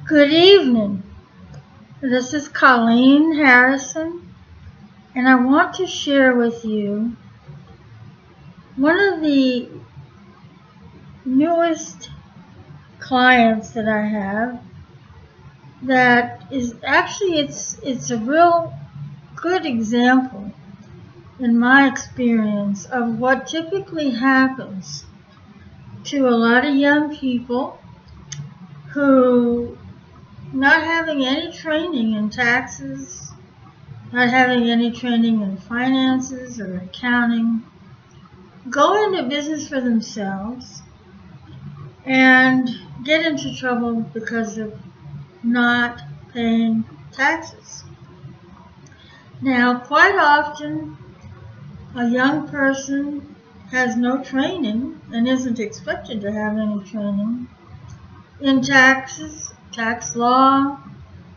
Good evening. This is Colleen Harrison, and I want to share with you one of the newest clients that I have that is actually it's a real good example in my experience of what typically happens to a lot of young people who, not having any training in taxes, not having any training in finances or accounting, go into business for themselves and get into trouble because of not paying taxes. Now, quite often, a young person has no training and isn't expected to have any training in taxes, tax law,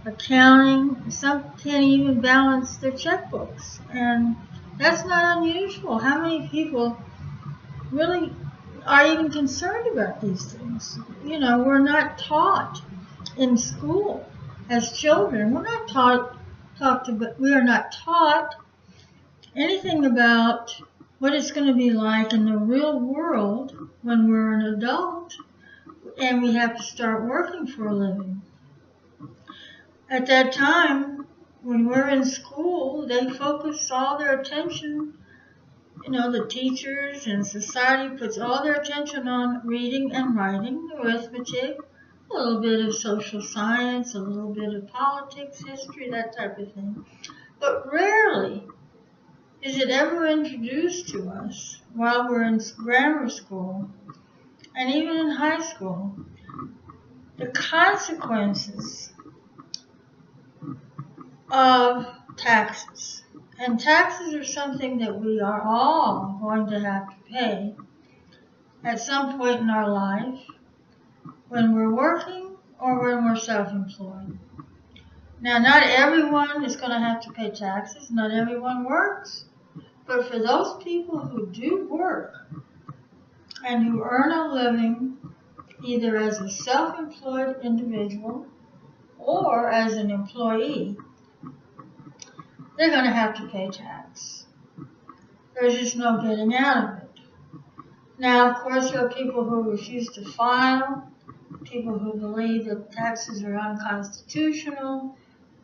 accounting. Some can't even balance their checkbooks, and that's not unusual. How many people really are even concerned about these things? You know, we're not taught in school as children. We're not we are not taught anything about what it's going to be like in the real world when we're an adult and we have to start working for a living. At that time, when we're in school, they focus all their attention, the teachers and society puts all their attention on reading and writing, arithmetic, a little bit of social science, a little bit of politics, history, that type of thing. But rarely is it ever introduced to us while we're in grammar school and even in high school, the consequences of taxes. And taxes are something that we are all going to have to pay at some point in our life when we're working or when we're self-employed. Now, not everyone is going to have to pay taxes. Not everyone works. But for those people who do work and who earn a living either as a self-employed individual or as an employee, they're going to have to pay tax. There's just no getting out of it. Now, of course, there are people who refuse to file, people who believe that taxes are unconstitutional.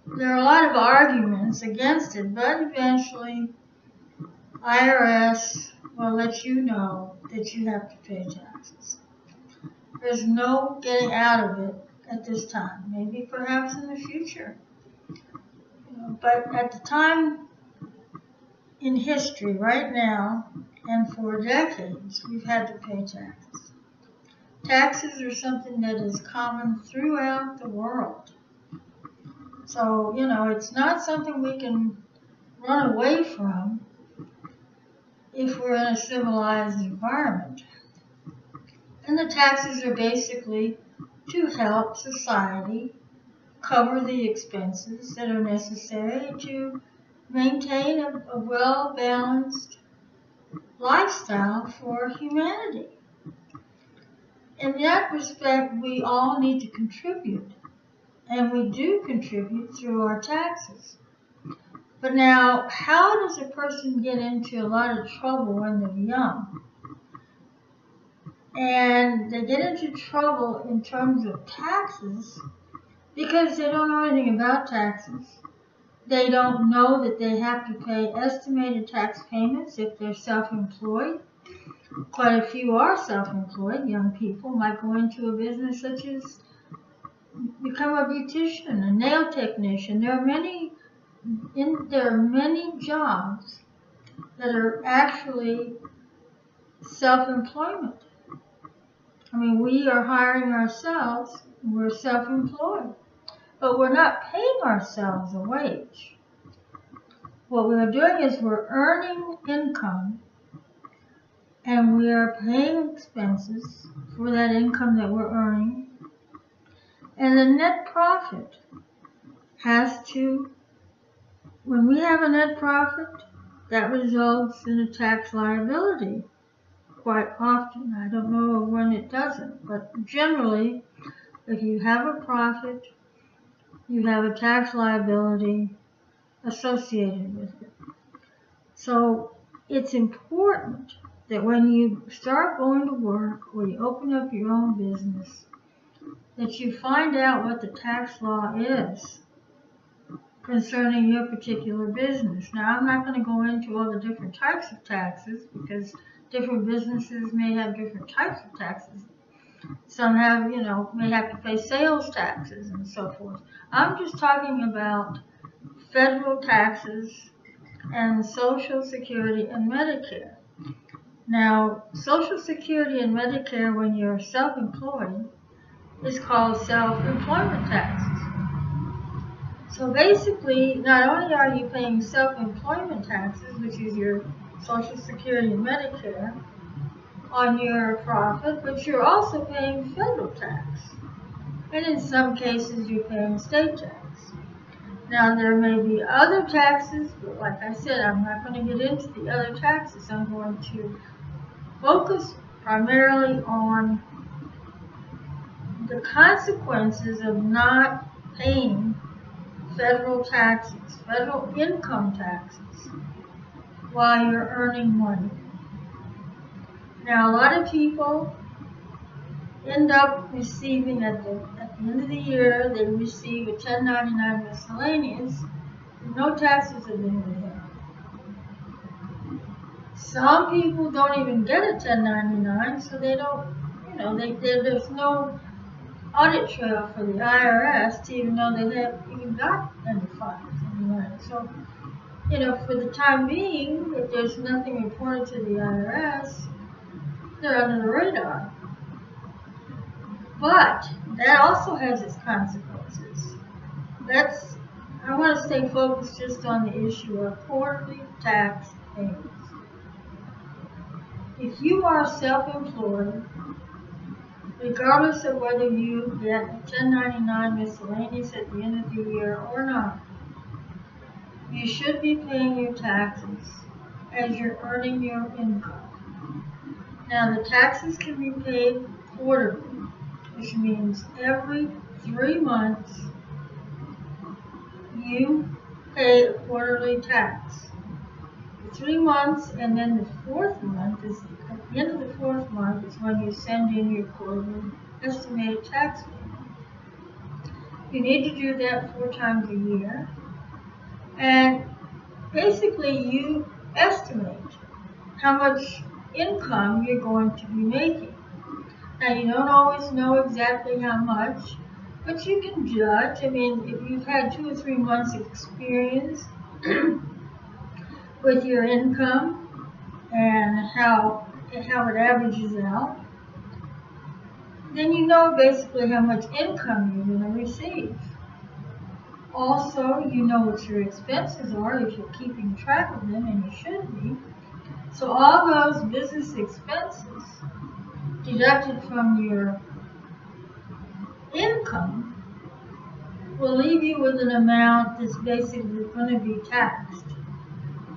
There are a lot of arguments against it, but eventually IRS will let you know that you have to pay taxes. There's no getting out of it at this time. Maybe perhaps in the future. But at the time in history, right now, and for decades, we've had to pay taxes. Taxes are something that is common throughout the world. So, it's not something we can run away from if we're in a civilized environment. And the taxes are basically to help society cover the expenses that are necessary to maintain a well-balanced lifestyle for humanity. In that respect, we all need to contribute, and we do contribute through our taxes. But now, how does a person get into a lot of trouble when they're young? And they get into trouble in terms of taxes because they don't know anything about taxes. They don't know that they have to pay estimated tax payments if they're self-employed. Quite a few are self-employed. Young people might go into a business such as become a beautician, a nail technician. There are many jobs that are actually self-employment. I mean, we are hiring ourselves. We're self-employed. But we're not paying ourselves a wage. What we are doing is we're earning income and we are paying expenses for that income that we're earning. And the net profit when we have a net profit, that results in a tax liability quite often. I don't know when it doesn't, but generally, if you have a profit, you have a tax liability associated with it. So it's important that when you start going to work or you open up your own business, that you find out what the tax law is concerning your particular business. Now, I'm not going to go into all the different types of taxes because different businesses may have different types of taxes. Some have, may have to pay sales taxes and so forth. I'm just talking about federal taxes and Social Security and Medicare. Now, Social Security and Medicare, when you're self-employed, is called self-employment taxes. So basically, not only are you paying self-employment taxes, which is your Social Security and Medicare, on your profit, but you're also paying federal tax. And in some cases, you're paying state tax. Now, there may be other taxes, but like I said, I'm not going to get into the other taxes. I'm going to focus primarily on the consequences of not paying federal taxes, federal income taxes, while you're earning money. Now, a lot of people end up receiving at the end of the year, they receive a 1099 miscellaneous, and no taxes have been paid. Some people don't even get a 1099, so they don't, there's no audit trail for the IRS to even know they have even got any funds. So, for the time being, if there's nothing reported to the IRS, they're under the radar. But that also has its consequences. I want to stay focused just on the issue of quarterly tax payments. If you are self-employed, regardless of whether you get a 1099 miscellaneous at the end of the year or not, you should be paying your taxes as you're earning your income. Now, the taxes can be paid quarterly, which means every 3 months you pay a quarterly tax. 3 months, and then the 4th month is at the end of the 4th month is when you send in your quarterly estimated tax payment. You need to do that 4 times a year, and basically you estimate how much income you're going to be making. Now, you don't always know exactly how much, but you can judge. I mean, if you've had 2 or 3 months of experience with your income and how it averages out, then you know basically how much income you're going to receive. Also, you know what your expenses are if you're keeping track of them, and you should be. So all those business expenses deducted from your income will leave you with an amount that's basically going to be taxed.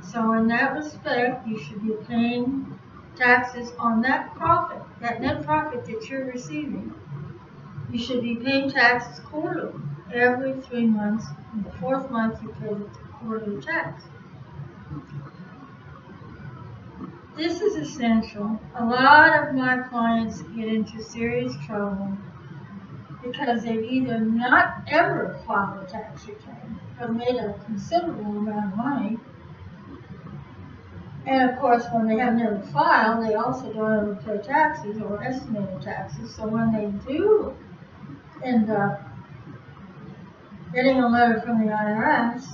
So in that respect, you should be paying taxes on that profit, that net profit that you're receiving. You should be paying taxes quarterly. Every 3 months, in the 4th month, you pay the quarterly tax. This is essential. A lot of my clients get into serious trouble because they've either not ever filed a tax return or made a considerable amount of money. And of course, when they have never filed, they also don't ever pay taxes or estimated taxes. So when they do end up getting a letter from the IRS,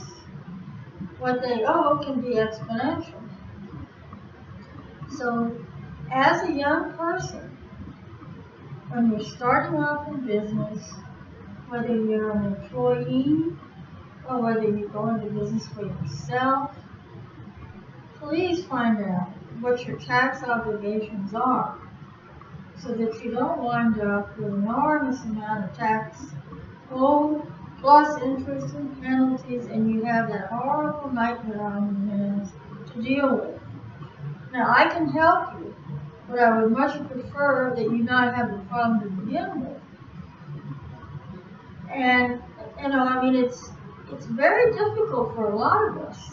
what they owe can be exponential. So as a young person, when you're starting off in business, whether you're an employee or whether you go into business for yourself, please find out what your tax obligations are so that you don't wind up with an enormous amount of tax owed, plus interest and penalties, and you have that horrible nightmare on your hands to deal with. Now, I can help you, but I would much prefer that you not have the problem to begin with. And you know, I mean, it's very difficult for a lot of us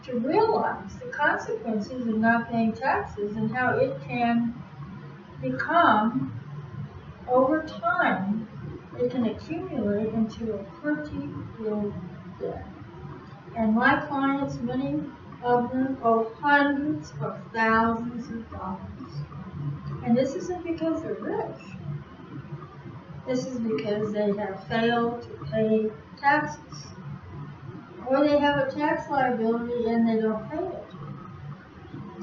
to realize the consequences of not paying taxes and how it can become, over time, it can accumulate into a pretty big debt. And my clients, many of them, owe hundreds of thousands of dollars. And this isn't because they're rich. This is because they have failed to pay taxes. Or they have a tax liability and they don't pay it.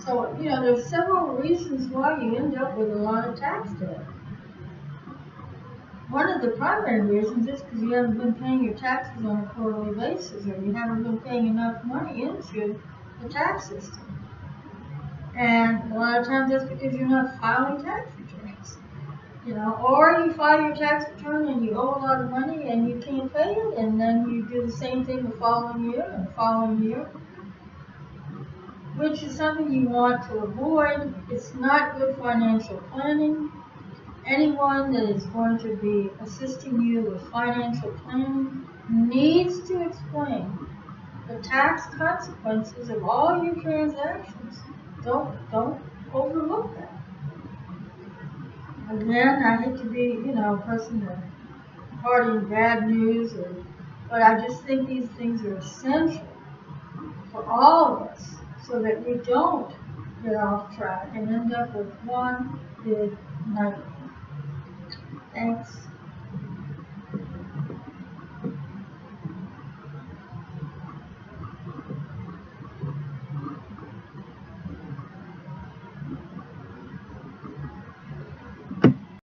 So, you know, there's several reasons why you end up with a lot of tax debt. One of the primary reasons is because you haven't been paying your taxes on a quarterly basis, or you haven't been paying enough money into the tax system. And a lot of times that's because you're not filing tax returns. You know, or you file your tax return and you owe a lot of money and you can't pay it, and then you do the same thing the following year and the following year, which is something you want to avoid. It's not good financial planning. Anyone that is going to be assisting you with financial planning needs to explain the tax consequences of all your transactions. Don't overlook that. Again, I hate to be, you know, a person that imparting bad news, but I just think these things are essential for all of us so that we don't get off track and end up with one big nightmare. Thanks.